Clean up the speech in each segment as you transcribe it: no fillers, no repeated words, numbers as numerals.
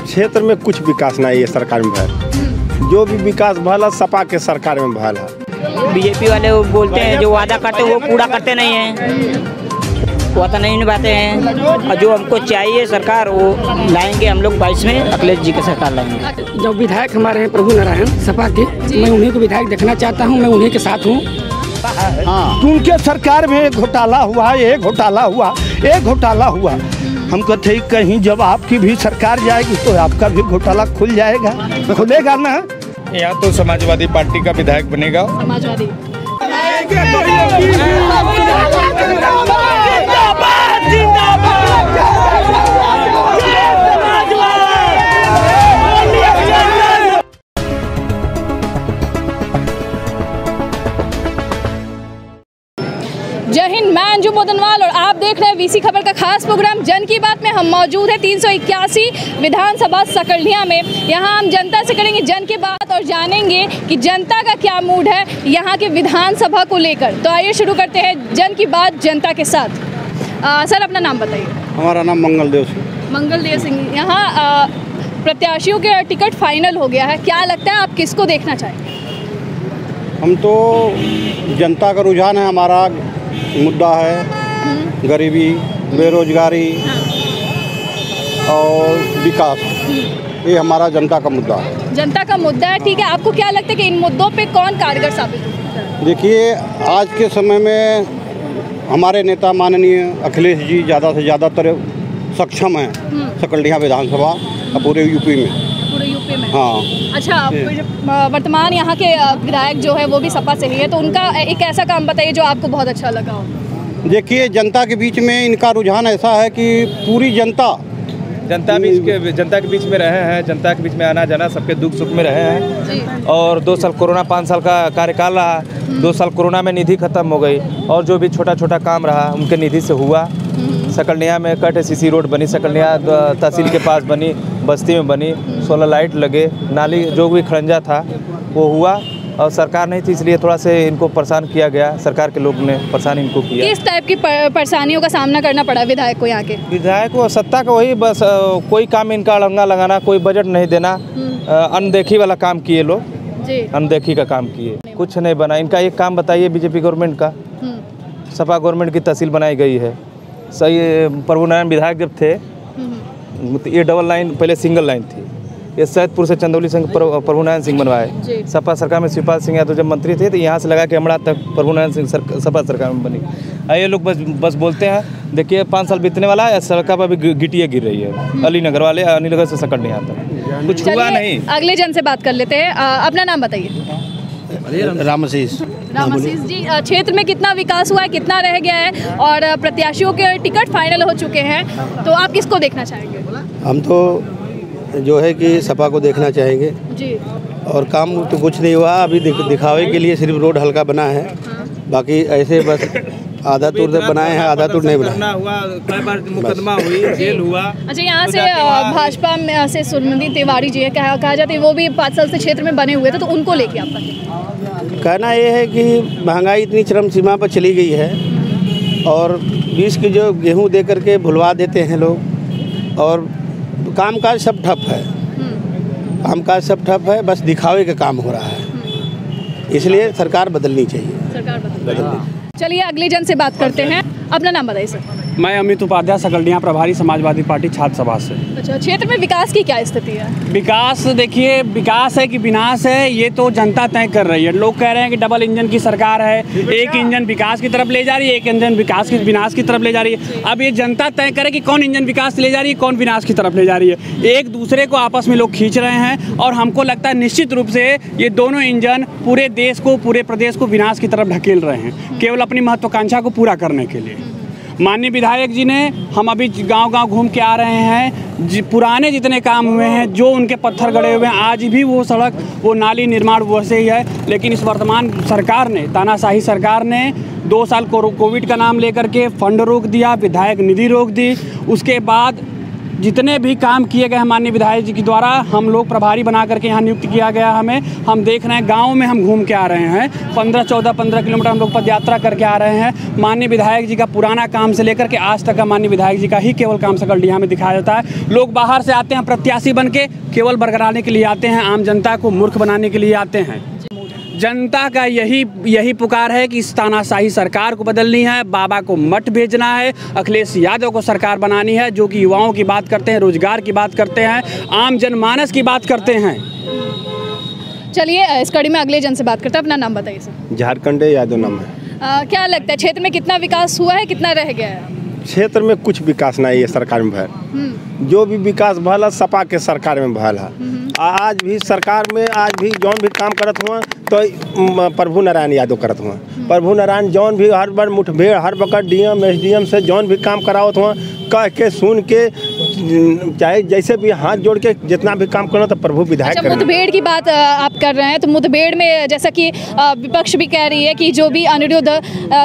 क्षेत्र में कुछ विकास नहीं है सरकार में भल। जो भी विकास भला सपा के सरकार में भला। बीजेपी वाले वो बोलते हैं, जो वादा करते हैं वो पूरा करते नहीं हैं, वादा नहीं निभाते हैं। और जो हमको चाहिए सरकार वो लाएंगे, हम लोग 22 में अखिलेश जी की सरकार लाएंगे। जो विधायक हमारे हैं प्रभु नारायण सपा के, मैं उन्हीं को विधायक देखना चाहता हूँ, मैं उन्हीं के साथ हूँ। हाँ, उनके सरकार में घोटाला हुआ, ये घोटाला हुआ, एक घोटाला हुआ। हम कहते हैं कहीं जब आपकी भी सरकार जाएगी तो आपका भी घोटाला खुल जाएगा, खुलेगा ना। यहाँ तो समाजवादी पार्टी का विधायक बनेगा। समाजवादी जय हिंद। मैं अंजू मोदनवाल और आप देख रहे हैं वीसी खबर का खास प्रोग्राम जन की बात में। हम मौजूद हैं 381 विधानसभा सकरलिया में। यहाँ हम जनता से करेंगे जन की बात और जानेंगे कि जनता का क्या मूड है यहाँ के विधानसभा को लेकर। तो आइए शुरू करते हैं जन की बात जनता के साथ। सर अपना नाम बताइए। हमारा नाम मंगलदेव सिंह। मंगलदेव सिंह। यहाँ प्रत्याशियों के टिकट फाइनल हो गया है, क्या लगता है आप किसको देखना चाहेंगे? हम तो जनता का रुझान है, हमारा मुद्दा है गरीबी, बेरोजगारी और विकास, ये हमारा जनता का मुद्दा है। जनता का मुद्दा है, ठीक है। आपको क्या लगता है कि इन मुद्दों पे कौन कारगर साबित हो? देखिए आज के समय में हमारे नेता माननीय अखिलेश जी ज़्यादा से ज़्यादातर सक्षम हैं सकरलिया विधानसभा पूरे यूपी में। पूरे यूपी में? हाँ। अच्छा, वर्तमान यहाँ के विधायक जो है वो भी सपा से ही है, तो उनका एक ऐसा काम बताइए जो आपको बहुत अच्छा लगा हो। देखिए जनता के बीच में इनका रुझान ऐसा है कि पूरी जनता जनता के बीच में रहे हैं, जनता के बीच में आना जाना, सबके दुख सुख में रहे हैं। और 2 साल कोरोना, 5 साल का कार्यकाल रहा। 2 साल कोरोना में निधि खत्म हो गई और जो भी छोटा छोटा काम रहा उनके निधि से हुआ। सकरलिया में कट सीसी रोड बनी, सकरलिया तहसील के पास बनी, बस्ती में बनी, 16 लाइट लगे, नाली जो भी खड़ंजा था वो हुआ। और सरकार नहीं थी इसलिए थोड़ा से इनको परेशान किया गया, सरकार के लोग ने परेशान इनको किया। किस टाइप की परेशानियों का सामना करना पड़ा विधायक को? यहाँ के विधायक को सत्ता का वही बस कोई काम इनका अड़ंगा लगाना, कोई बजट नहीं देना, अनदेखी वाला काम किए लोग, अनदेखी का काम किए, कुछ नहीं बना। इनका एक काम बताइए बीजेपी गवर्नमेंट का, सपा गवर्नमेंट की तहसील बनाई गई है। सही प्रभु नारायण विधायक जब थे ये डबल लाइन पहले सिंगल लाइन थी, ये सैदपुर से चंदौली संघ प्रभु नारायण सिंह बनवाए। सपा सरकार में शिवपाल सिंह यादव जब मंत्री थे तो यहाँ से लगा के अमड़ा तक प्रभु नारायण सिंह सपा सरकार में बनी। ये लोग बस बोलते हैं। देखिए 5 साल बीतने वाला है, सड़क पर भी गिटियाँ गिर रही है। अलीनगर वाले, अलीनगर से सकरलिया तक कुछ हुआ नहीं। अगले जन से बात कर लेते हैं। अपना नाम बताइए। रामाशीष जी, क्षेत्र में कितना विकास हुआ है, कितना रह गया है और प्रत्याशियों के टिकट फाइनल हो चुके हैं, तो आप किसको देखना चाहेंगे? हम तो जो है कि सपा को देखना चाहेंगे जी। और काम तो कुछ नहीं हुआ अभी, दिखावे के लिए सिर्फ रोड हल्का बना है। बाकी ऐसे बस आधा टूर बनाए हैं, आधा टूर नहीं बनाया हुआ। कई बार मुकदमा हुई, जेल हुआ। अच्छा, यहाँ से भाजपा में से सुरमदी तिवारी जी है, कहा जाता है वो भी 5 साल से क्षेत्र में बने हुए थे, तो उनको लेके आपका कहना ये है कि महंगाई इतनी चरम सीमा पर चली गई है और 20 की जो गेहूँ दे करके भुलवा देते हैं लोग, और कामकाज सब ठप है, कामकाज सब ठप है, बस दिखावे का काम हो रहा है। इसलिए सरकार बदलनी चाहिए। सरकार बदलनी। चलिए अगले जन से बात करते हैं। अपना नाम बताइए सर। मैं अमित उपाध्याय, सकरलिया प्रभारी, समाजवादी पार्टी छात्र सभा से। अच्छा, क्षेत्र में विकास की क्या स्थिति है? विकास देखिए, विकास है कि विनाश है ये तो जनता तय कर रही है। लोग कह रहे हैं कि डबल इंजन की सरकार है, एक इंजन विकास की तरफ ले जा रही है, एक इंजन विनाश की तरफ ले जा रही है। अब ये जनता तय करे कि कौन इंजन विकास ले जा रही है, कौन विनाश की तरफ ले जा रही है। एक दूसरे को आपस में लोग खींच रहे हैं और हमको लगता है निश्चित रूप से ये दोनों इंजन पूरे देश को, पूरे प्रदेश को विनाश की तरफ ढकेल रहे हैं, केवल अपनी महत्वाकांक्षा को पूरा करने के लिए। माननीय विधायक जी ने, हम अभी गांव-गांव घूम के आ रहे हैं, पुराने जितने काम हुए हैं, जो उनके पत्थर गड़े हुए हैं, आज भी वो सड़क, वो नाली निर्माण वैसे ही है। लेकिन इस वर्तमान सरकार ने, तानाशाही सरकार ने 2 साल कोविड का नाम लेकर के फंड रोक दिया, विधायक निधि रोक दी। उसके बाद जितने भी काम किए गए हैं माननीय विधायक जी के द्वारा, हम लोग प्रभारी बना करके यहाँ नियुक्त किया गया हमें। हम देख रहे हैं गाँव में हम घूम के आ रहे हैं, 15 किलोमीटर हम लोग पद यात्रा करके आ रहे हैं। माननीय विधायक जी का पुराना काम से लेकर के आज तक का माननीय विधायक जी का ही केवल काम सकलडीहा में दिखाया जाता है। लोग बाहर से आते हैं प्रत्याशी बन के, केवल बरगराने के लिए आते हैं, आम जनता को मूर्ख बनाने के लिए आते हैं। जनता का यही पुकार है कि इस तानाशाही सरकार को बदलनी है, बाबा को मठ भेजना है, अखिलेश यादव को सरकार बनानी है, जो कि युवाओं की बात करते हैं, रोजगार की बात करते हैं, आम जनमानस की बात करते हैं। चलिए इस कड़ी में अगले जन से बात करते हैं। अपना नाम बताइए सर। झारखंड यादव नाम है। क्या लगता है क्षेत्र में कितना विकास हुआ है, कितना रह गया है? क्षेत्र में कुछ विकास नहीं है सरकार में भल। जो भी विकास भल है सपा के सरकार में भल है। आज भी सरकार में आज भी जौन भी काम करत हुआ तो प्रभु नारायण यादव करत हुआ। प्रभु नारायण जौन भी हर बार मुठभेड़ हर वक्त डीएम एसडीएम से जौन भी काम करावत हुआ, कह के सुन के, चाहे जैसे भी हाथ जोड़ के जितना भी काम करना तो प्रभु विधायक। अच्छा, मुठभेड़ की बात आप कर रहे हैं, तो मुठभेड़ में जैसा कि विपक्ष भी कह रही है कि जो भी अनिरुद्ध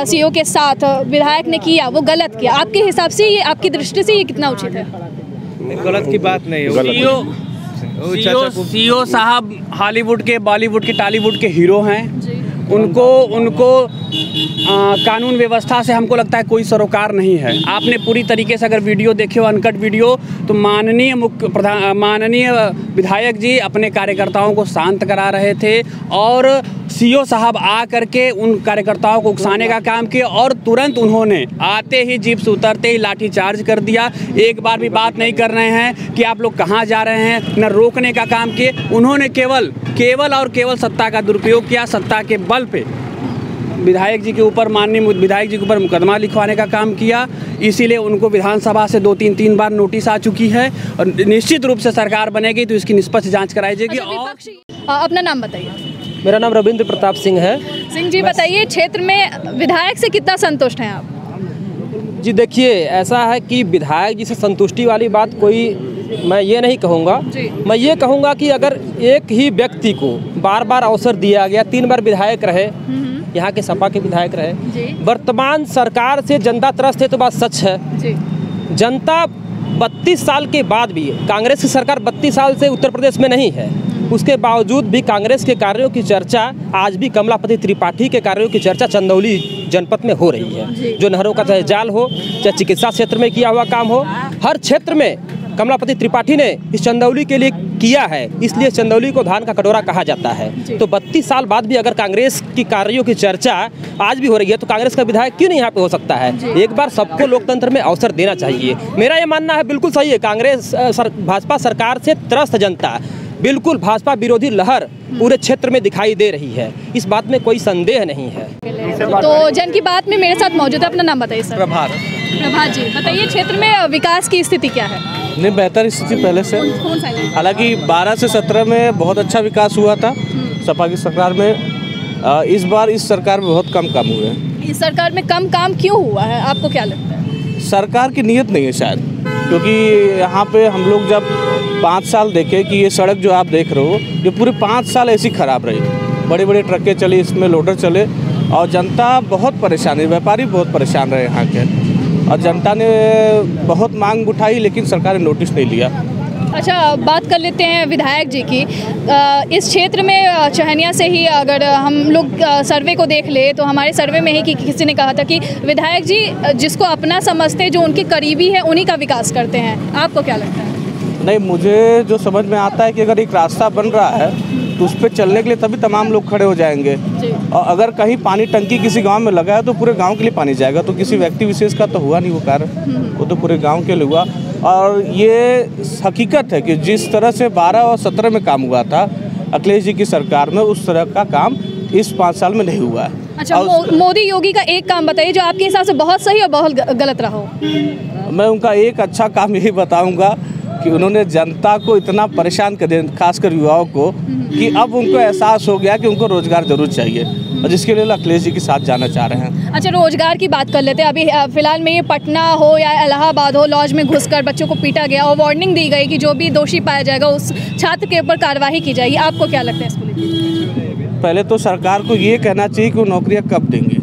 सीओ के साथ विधायक ने किया वो गलत किया। आपके हिसाब से ये, आपकी दृष्टि से ये कितना उचित है? गलत की बात नहीं है। सीओ साहब हॉलीवुड के, बॉलीवुड के, टॉलीवुड के हीरो हैं। उनको कानून व्यवस्था से हमको लगता है कोई सरोकार नहीं है। आपने पूरी तरीके से अगर वीडियो देखे हो, अनकट वीडियो, तो माननीय विधायक जी अपने कार्यकर्ताओं को शांत करा रहे थे और सीओ साहब आ करके उन कार्यकर्ताओं को उकसाने का काम किया और तुरंत उन्होंने आते ही जीप से उतरते ही लाठी चार्ज कर दिया। एक बार भी बात नहीं कर रहे हैं कि आप लोग कहाँ जा रहे हैं, न रोकने का काम किए। उन्होंने केवल और केवल सत्ता का दुरुपयोग किया। सत्ता के बल पे विधायक जी के ऊपर, माननीय विधायक जी के ऊपर मुकदमा लिखवाने का काम किया। इसीलिए उनको विधानसभा से 2-3 बार नोटिस आ चुकी है और निश्चित रूप से सरकार बनेगी तो इसकी निष्पक्ष जांच कराई जाएगी। और अपना नाम बताइए। मेरा नाम रविंद्र प्रताप सिंह है। सिंह जी बताइए, क्षेत्र में विधायक से कितना संतुष्ट हैं आप? जी देखिए, ऐसा है कि विधायक जी से संतुष्टि वाली बात कोई मैं ये नहीं कहूँगा। मैं ये कहूँगा कि अगर एक ही व्यक्ति को बार बार अवसर दिया गया, 3 बार विधायक रहे, यहाँ के सपा के विधायक रहे, वर्तमान सरकार से जनता त्रस्त है तो बात सच है। जनता 32 साल के बाद भी, कांग्रेस की सरकार 32 साल से उत्तर प्रदेश में नहीं है, उसके बावजूद भी कांग्रेस के कार्यों की चर्चा आज भी कमलापति त्रिपाठी के कार्यों की चर्चा चंदौली जनपद में हो रही है। जो नहरों का चाहे जाल हो, चाहे चिकित्सा क्षेत्र में किया हुआ काम हो, हर क्षेत्र में कमलापति त्रिपाठी ने इस चंदौली के लिए किया है। इसलिए चंदौली को धान का कटोरा कहा जाता है। तो 32 साल बाद भी अगर कांग्रेस की कार्यों की चर्चा आज भी हो रही है तो कांग्रेस का विधायक क्यों नहीं यहाँ पे हो सकता है? एक बार सबको लोकतंत्र में अवसर देना चाहिए। मेरा ये मानना है, बिल्कुल सही है, कांग्रेस भाजपा सरकार से त्रस्त जनता, बिल्कुल भाजपा विरोधी लहर पूरे क्षेत्र में दिखाई दे रही है, इस बात में कोई संदेह नहीं है। तो जन की बात में मेरे साथ मौजूद है, अपना नाम बताइए सर। प्रभात जी बताइए, क्षेत्र में विकास की स्थिति क्या है? नहीं, बेहतर स्थिति पहले से। हालांकि 12 से 17 में बहुत अच्छा विकास हुआ था सपा की सरकार में। इस बार इस सरकार में बहुत कम काम हुए हैं। इस सरकार में कम काम क्यों हुआ है, आपको क्या लगता है? सरकार की नीयत नहीं है शायद, क्योंकि यहाँ पे हम लोग जब 5 साल देखे कि ये सड़क जो आप देख रहे हो ये पूरे 5 साल ऐसी खराब रही। बड़े बड़े ट्रकें चली, इसमें लोडर चले और जनता बहुत परेशान है, व्यापारी बहुत परेशान रहे यहाँ के, और जनता ने बहुत मांग उठाई लेकिन सरकार ने नोटिस नहीं लिया। अच्छा, बात कर लेते हैं विधायक जी की। इस क्षेत्र में चहनिया से ही अगर हम लोग सर्वे को देख ले तो हमारे सर्वे में ही कि किसी ने कहा था कि विधायक जी जिसको अपना समझते हैं, जो उनके करीबी है, उन्हीं का विकास करते हैं। आपको क्या लगता है? नहीं, मुझे जो समझ में आता है कि अगर एक रास्ता बन रहा है तो उस पर चलने के लिए तभी तमाम लोग खड़े हो जाएंगे। और अगर कहीं पानी टंकी किसी गांव में लगा है तो पूरे गांव के लिए पानी जाएगा, तो किसी व्यक्ति विशेष का तो हुआ नहीं वो कार्य, वो तो पूरे गांव के लिए हुआ। और ये हकीकत है कि जिस तरह से 12 और 17 में काम हुआ था अखिलेश जी की सरकार में, उस तरह का काम इस 5 साल में नहीं हुआ है। अच्छा, मोदी योगी का एक काम बताइए जो आपके हिसाब से बहुत सही और बहुत गलत रहा हो। मैं उनका एक अच्छा काम यही बताऊंगा कि उन्होंने जनता को इतना परेशान कर दिया, खासकर युवाओं को, कि अब उनको एहसास हो गया कि उनको रोजगार जरूर चाहिए, और जिसके लिए अखिलेश जी के साथ जाना चाह रहे हैं। अच्छा, रोजगार की बात कर लेते हैं। अभी फिलहाल में ये पटना हो या इलाहाबाद हो, लॉज में घुसकर बच्चों को पीटा गया और वार्निंग दी गई कि जो भी दोषी पाया जाएगा उस छात्र के ऊपर कार्रवाई की जाएगी। आपको क्या लगता है इसको लेकर? पहले तो सरकार को ये कहना चाहिए कि वो नौकरियाँ कब देंगे।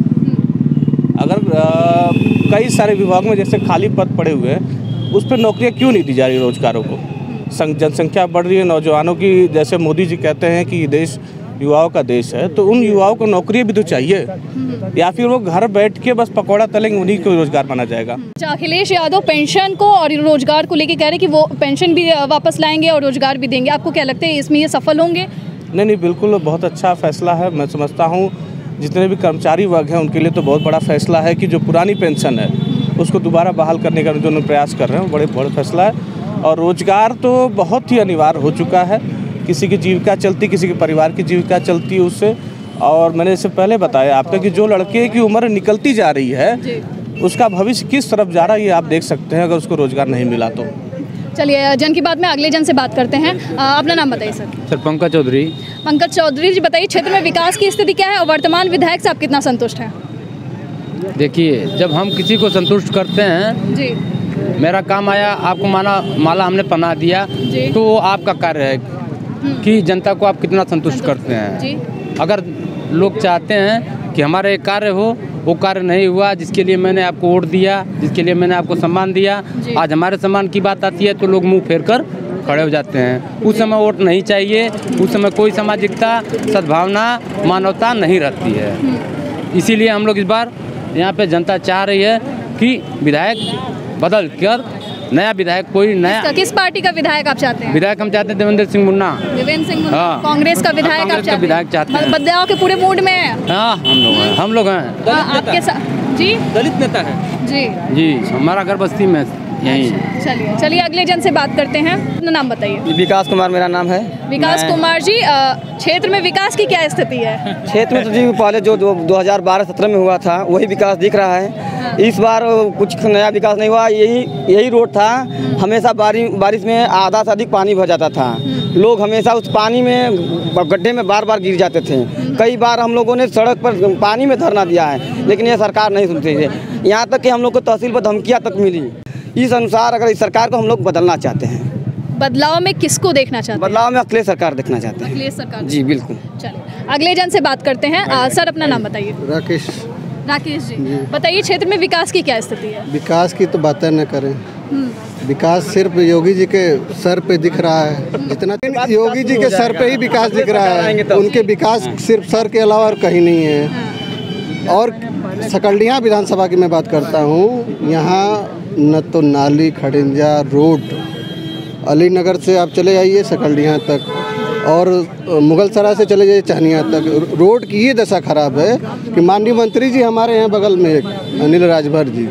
अगर कई सारे विभाग में जैसे खाली पद पड़े हुए हैं उस पर नौकरियाँ क्यों नहीं दी जा रही रोजगारों को? जनसंख्या बढ़ रही है नौजवानों की, जैसे मोदी जी कहते हैं कि देश युवाओं का देश है, तो उन युवाओं को नौकरी भी तो चाहिए, या फिर वो घर बैठ के बस पकौड़ा तलेंगे, उन्हीं को रोजगार माना जाएगा। अखिलेश यादव पेंशन को और रोजगार को लेके कह रहे हैं कि वो पेंशन भी वापस लाएंगे और रोजगार भी देंगे, आपको क्या लगता है इसमें ये सफल होंगे? नहीं, बिल्कुल बहुत अच्छा फैसला है। मैं समझता हूँ जितने भी कर्मचारी वर्ग हैं उनके लिए तो बहुत बड़ा फैसला है कि जो पुरानी पेंशन है उसको दोबारा बहाल करने का जो उन्होंने प्रयास कर रहे हैं, वो बड़ा फैसला है। और रोजगार तो बहुत ही अनिवार्य हो चुका है, किसी की जीविका चलती, किसी के परिवार की जीविका चलती है उससे। और मैंने इससे पहले बताया आपका कि जो लड़के की उम्र निकलती जा रही है उसका भविष्य किस तरफ जा रहा है ये आप देख सकते हैं, अगर उसको रोजगार नहीं मिला तो। चलिए, जन की बात में अगले जन से बात करते हैं। अपना नाम बताइए सर। सर पंकज चौधरी। पंकज चौधरी जी, बताइए क्षेत्र में विकास की स्थिति क्या है और वर्तमान विधायक से आप कितना संतुष्ट हैं? देखिए, जब हम किसी को संतुष्ट करते हैं जी, मेरा काम आया, आपको माला हमने पहना दिया, तो वो आपका कार्य है कि जनता को आप कितना संतुष्ट करते हैं जी। अगर लोग चाहते हैं कि हमारे कार्य हो, वो कार्य नहीं हुआ जिसके लिए मैंने आपको वोट दिया, जिसके लिए मैंने आपको सम्मान दिया, आज हमारे सम्मान की बात आती है तो लोग मुंह फेर कर खड़े हो जाते हैं। उस समय वोट नहीं चाहिए, उस समय कोई सामाजिकता, सद्भावना, मानवता नहीं रहती है। इसीलिए हम लोग इस बार यहाँ पे जनता चाह रही है कि विधायक बदल कर नया विधायक, कोई नया। किस पार्टी का विधायक आप चाहते हैं? विधायक हम चाहते हैं देवेंद्र सिंह मुन्ना। देवेंद्र सिंह मुन्ना, हाँ। कांग्रेस का विधायक आप चाहते हैं? बदलाव के पूरे मूड में है। हाँ, हम लोग हैं। आपके साथ जी दलित नेता है जी, हमारा घर बस्ती में यही। चलिए अगले जन से बात करते हैं। अपना नाम बताइए। विकास कुमार मेरा नाम है। विकास कुमार जी, क्षेत्र में विकास की क्या स्थिति है? क्षेत्र में तो जी पहले जो 2012-17 में हुआ था वही विकास दिख रहा है। इस बार कुछ नया विकास नहीं हुआ। यही रोड था, हमेशा बारिश में आधा से अधिक पानी भर जाता था। लोग हमेशा उस पानी में, गड्ढे में बार बार गिर जाते थे। कई बार हम लोगों ने सड़क पर पानी में धरना दिया है, लेकिन ये सरकार नहीं सुनती है। यहाँ तक कि हम लोग को तहसील पर धमकियाँ तक मिली। इस अनुसार अगर इस सरकार को हम लोग बदलना चाहते हैं। बदलाव में किसको देखना चाहते हैं? बदलाव में अखिलेश सरकार देखना चाहते हैं। अखिलेश सरकार जी बिल्कुल। चलिए अगले जन से बात करते हैं। सर अपना नाम बताइए। राकेश जी, बताइए क्षेत्र में विकास की क्या स्थिति है? विकास की तो बातें न करें, विकास सिर्फ योगी जी के सर पे दिख रहा है। जितना योगी जी के सर पे ही विकास दिख रहा है, उनके विकास सिर्फ सर के अलावा और कहीं नहीं है। और सकलडिया विधानसभा की मैं बात करता हूँ, यहाँ न तो नाली, खड़िंजा, रोड, अलीनगर से आप चले जाइए सकलडिया तक, और मुगलसराय से चले जाइए चहनिया तक, रोड की ये दशा खराब है कि माननीय मंत्री जी हमारे यहाँ बगल में एक अनिल राजभर जी,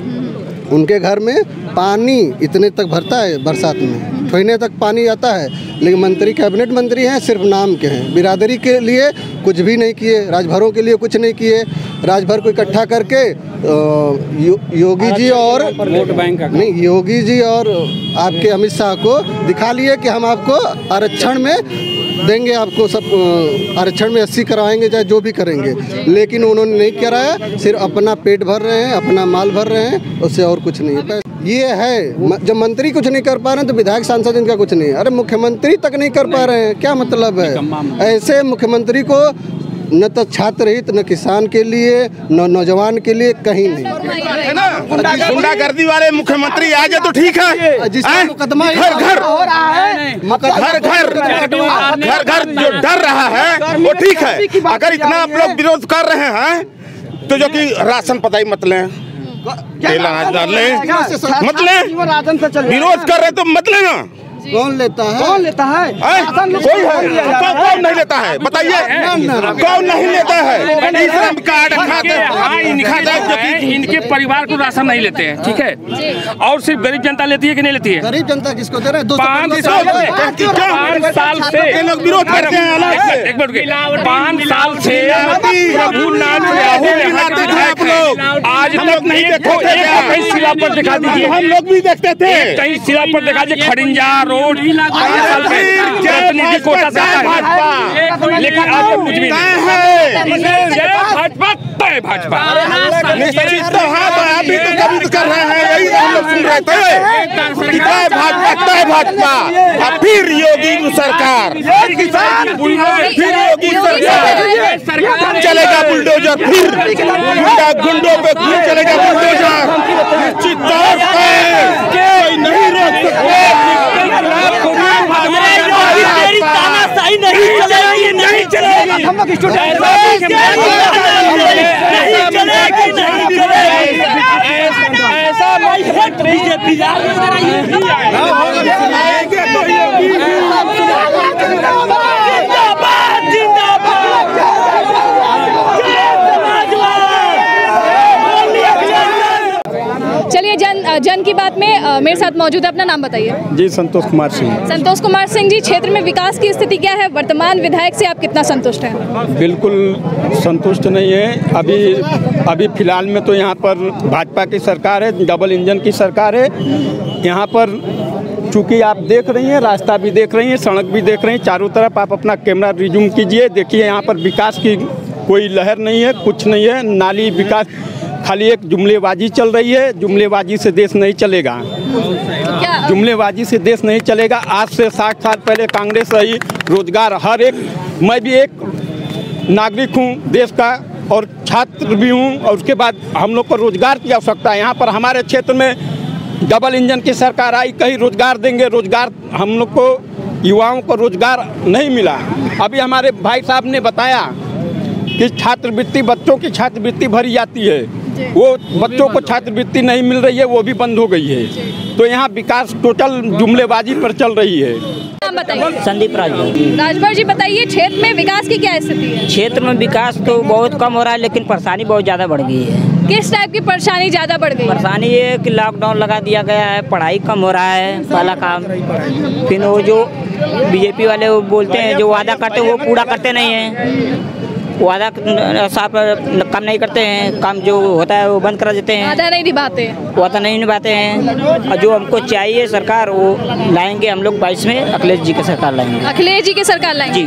उनके घर में पानी इतने तक भरता है बरसात में, ठोइने तक पानी आता है, लेकिन मंत्री कैबिनेट मंत्री हैं, सिर्फ नाम के हैं। बिरादरी के लिए कुछ भी नहीं किए, राजभरों के लिए कुछ नहीं किए। राजभर को इकट्ठा करके योगी जी और वोट बैंक नहीं, योगी जी और आपके अमित शाह को दिखा लिए कि हम आपको आरक्षण में देंगे, आपको सब आरक्षण में 80 करवाएंगे, चाहे जो भी करेंगे, लेकिन उन्होंने नहीं कराया। सिर्फ अपना पेट भर रहे हैं, अपना माल भर रहे हैं, उससे और कुछ नहीं है। ये है, जब मंत्री कुछ नहीं कर पा रहे हैं तो विधायक सांसद इनका कुछ नहीं। अरे मुख्यमंत्री तक नहीं कर पा रहे हैं, क्या मतलब है? ऐसे मुख्यमंत्री को न तो छात्र हित, न किसान के लिए, न नौजवान के लिए, कहीं नहीं। गुंडागर्दी वाले मुख्यमंत्री आ जाए तो ठीक है। घर जो डर रहा है वो ठीक है। अगर इतना आप लोग विरोध कर रहे हैं तो जो कि राशन पता ही मत लें, तेल अनाज डाल लें, मत लें। विरोध कर रहे तो मत लेना। कौन लेता है? कोई है? कौन नहीं लेता है? बताइए, कौन नहीं लेता है? श्रम कार्ड इनके परिवार को राशन नहीं लेते हैं, ठीक है, और सिर्फ गरीब जनता लेती है कि नहीं लेती है? गरीब जनता किसको दे रहे हैं? 5 साल से लोग विरोध करते हैं। 5 साल से प्रभुनाथ आज तक नहीं देखोगे। कहीं शिला पर दिखा दीजिए, हम लोग भी देखते थे। कहीं शिला पर दिखा दीजिए खड़िंजा रोड प्रतिनिधि कोटा से आता है, लेकिन आज तक कुछ भी नहीं। भाजपा तय भाजपा अभी तो कभी कर रहे हैं, यही हम लोग सुन रहे थे। भाजपा तय भाजपा, फिर योगी सरकार, फिर योगी सरकार चलेगा बुलडोजर, फिर गुंडों पे फिर चलेगा बुलडोजर। निश्चित तौर पर कोई नहीं हम लोग स्टूडेंट चलिए जन की बात में मेरे साथ मौजूद है, अपना नाम बताइए। जी संतोष कुमार सिंह। संतोष कुमार सिंह जी, क्षेत्र में विकास की स्थिति क्या है? वर्तमान विधायक से आप कितना संतुष्ट हैं? बिल्कुल संतुष्ट नहीं है। अभी फिलहाल में तो यहाँ पर भाजपा की सरकार है, डबल इंजन की सरकार है। यहाँ पर चूँकि आप देख रही हैं, रास्ता भी देख रही हैं, सड़क भी देख रही हैं, चारों तरफ आप अपना कैमरा रिज्यूम कीजिए, देखिए यहाँ पर विकास की कोई लहर नहीं है, कुछ नहीं है। नाली विकास खाली एक जुमलेबाजी चल रही है। जुमलेबाजी से देश नहीं चलेगा, जुमलेबाजी से देश नहीं चलेगा। आज से 60 साल पहले कांग्रेस रही, रोजगार हर एक, मैं भी एक नागरिक हूँ देश का और छात्र भी हूँ, और उसके बाद हम लोग को रोजगार की आवश्यकता है। यहाँ पर हमारे क्षेत्र में डबल इंजन की सरकार आई, कहीं रोजगार देंगे, रोजगार हम लोग को युवाओं को रोजगार नहीं मिला। अभी हमारे भाई साहब ने बताया कि छात्रवृत्ति, बच्चों की छात्रवृत्ति भरी जाती है, वो बच्चों को छात्रवृत्ति नहीं मिल रही है, वो भी बंद हो गई है। तो यहाँ विकास टोटल जुमलेबाजी पर चल रही है। संदीप राजभर जी बताइए, क्षेत्र में विकास की क्या स्थिति है? क्षेत्र में विकास तो बहुत कम हो रहा है, लेकिन परेशानी बहुत ज़्यादा बढ़ गई है। किस टाइप की परेशानी ज़्यादा बढ़ गई? परेशानी ये है कि लॉकडाउन लगा दिया गया है, पढ़ाई कम हो रहा है पहला काम, फिर वो जो बीजेपी वाले वो बोलते हैं जो वादा करते हैं वो पूरा करते नहीं हैं, वादा साफ काम नहीं करते हैं, काम जो होता है वो बंद करा देते हैं, वादा नहीं निभाते, वादा नहीं निभाते हैं। और जो हमको चाहिए सरकार वो लाएंगे हम लोग 22 में, अखिलेश जी की सरकार लाएंगे। अखिलेश जी की सरकार लाएंगे? जी,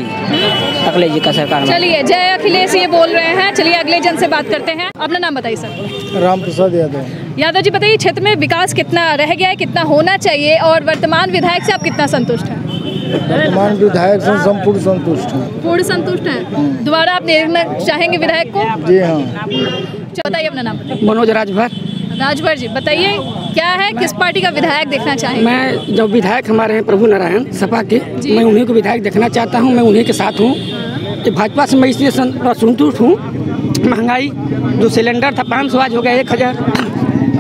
अखिलेश जी का सरकार। चलिए, जय अखिलेश ये बोल रहे हैं। चलिए अगले जन से बात करते हैं। अपना नाम बताइए सर। राम प्रसाद यादव। यादव जी बताइए, क्षेत्र में विकास कितना रह गया है, कितना होना चाहिए, और वर्तमान विधायक से आप कितना संतुष्ट हैं? वर्तमान विधायक से संपूर्ण संतुष्ट हैं। पूर्ण संतुष्ट हैं। दोबारा आप देखना चाहेंगे विधायक को? जी हाँ। बताइए अपना नाम। मनोज राजभर। राजभर जी बताइए, क्या है, किस पार्टी का विधायक देखना चाहेंगे? मैं जो विधायक हमारे हैं प्रभु नारायण सपा के, मैं उन्हीं को विधायक देखना चाहता हूँ, मैं उन्हीं के साथ हूँ। भाजपा से मैं इसलिए संतुष्ट हूँ, महंगाई जो सिलेंडर था 500 आज हो गया 1000,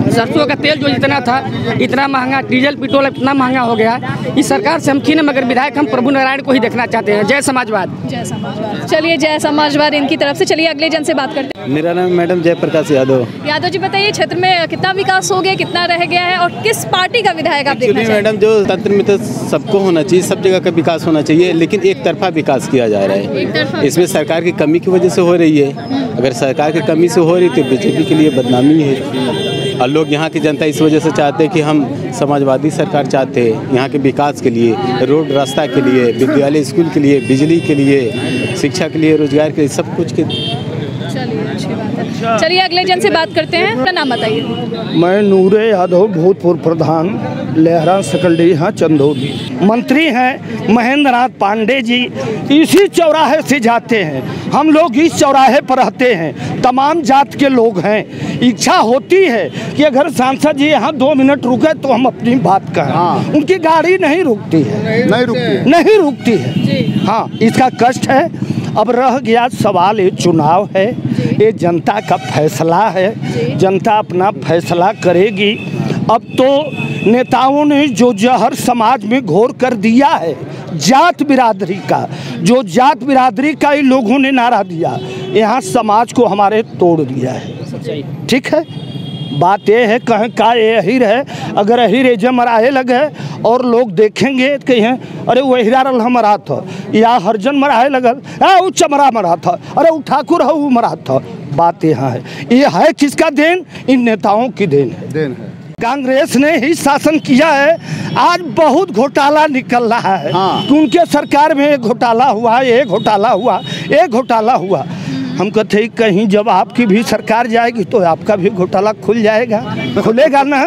सरसों का तेल जो जितना था इतना महंगा, डीजल पेट्रोल इतना महंगा हो गया। इस सरकार से हम खीन, मगर विधायक हम प्रभु नारायण को ही देखना चाहते हैं। जय समाजवाद। जय समाजवाद। चलिए, जय समाजवाद इनकी तरफ से। चलिए अगले जन से बात करते हैं। मेरा नाम मैडम जयप्रकाश यादव। यादव जी बताइए, क्षेत्र में कितना विकास हो गया, कितना रह गया है, और किस पार्टी का विधायक आप देखना चाहते हैं? मैडम, जो तंत्र में तो सबको होना चाहिए, सब जगह का विकास होना चाहिए, लेकिन एक तरफा विकास किया जा रहा है। इसमें सरकार की कमी की वजह से हो रही है। अगर सरकार की कमी से हो रही तो बीजेपी के लिए बदनामी है, और लोग यहाँ की जनता इस वजह से चाहते हैं कि हम समाजवादी सरकार चाहते हैं। यहाँ के विकास के लिए, रोड रास्ता के लिए, विद्यालय स्कूल के लिए, बिजली के लिए, शिक्षा के लिए, रोजगार के लिए, सब कुछ के। चलिए, अच्छी बात है। चलिए अगले जन से बात करते हैं। अपना नाम बताइए। मैं नूरे यादव, भूतपूर्व प्रधान, लहरा सकलडीहा चंदौली। मंत्री हैं महेंद्र नाथ पांडे जी, इसी चौराहे से जाते हैं हम लोग, इस चौराहे पर रहते हैं, तमाम जात के लोग हैं। इच्छा होती है कि अगर सांसद जी यहाँ 2 मिनट रुके तो हम अपनी बात कहें। उनकी गाड़ी नहीं रुकती है, नहीं रुकती है। हाँ, इसका कष्ट है। अब रह गया सवाल, ये चुनाव है, ये जनता का फैसला है, जनता अपना फैसला करेगी। अब तो नेताओं ने जो जहर समाज में घोर कर दिया है, जात बिरादरी का, जो जात बिरादरी का ही लोगों ने नारा दिया, यहाँ समाज को हमारे तोड़ दिया है। ठीक है, बात ये है, कहें का ये अहीर है, अगर अहीर एजे मराहे लगे और लोग देखेंगे कहें अरे वो हीरा रल मरा था, या हरजन मराहे लगल, वो चमरा मरा था, अरे वो ठाकुर है वो मरा था। बात यहाँ है, ये है किसका देन? इन नेताओं की देन है। कांग्रेस ने ही शासन किया है, आज बहुत घोटाला निकल रहा है। उनके सरकार में एक घोटाला हुआ, एक घोटाला हुआ, एक घोटाला हुआ। हम कहते हैं कहीं जब आपकी भी सरकार जाएगी तो आपका भी घोटाला खुल जाएगा, खुलेगा ना।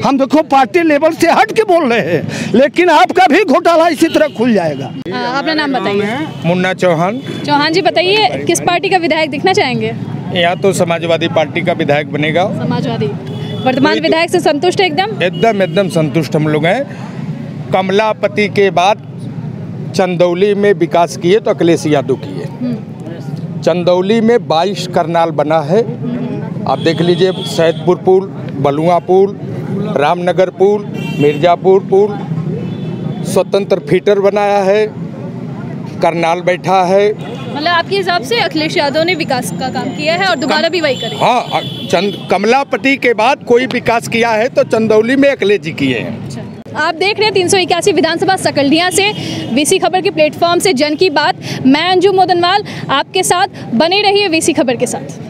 हम देखो पार्टी लेवल से हट के बोल रहे हैं, लेकिन आपका भी घोटाला इसी तरह खुल जाएगा। अपना नाम बताइए। मुन्ना चौहान। चौहान जी बताइए, किस पार्टी का विधायक देखना चाहेंगे? यहाँ तो समाजवादी पार्टी का विधायक बनेगा। समाजवादी। वर्तमान विधायक से संतुष्ट है? एकदम संतुष्ट हम लोग हैं। कमलापति के बाद चंदौली में विकास किए तो अखिलेश यादव किए। चंदौली में 22 करनाल बना है। आप देख लीजिए, सैदपुर पुल, बलुआ पुल, रामनगर पुल, मिर्ज़ापुर पुल, स्वतंत्र फीटर बनाया है, करनाल बैठा है। मतलब आपके हिसाब से अखिलेश यादव ने विकास का काम किया है और दोबारा भी वही करेंगे? हाँ, कमलापति के बाद कोई विकास किया है तो चंदौली में अखिलेश जी किए हैं। आप देख रहे हैं 381 विधानसभा सकल्डिया से वीसी खबर के प्लेटफॉर्म से जन की बात। मैं अंजू मोदनवाल आपके साथ, बने रहिए वीसी खबर के साथ।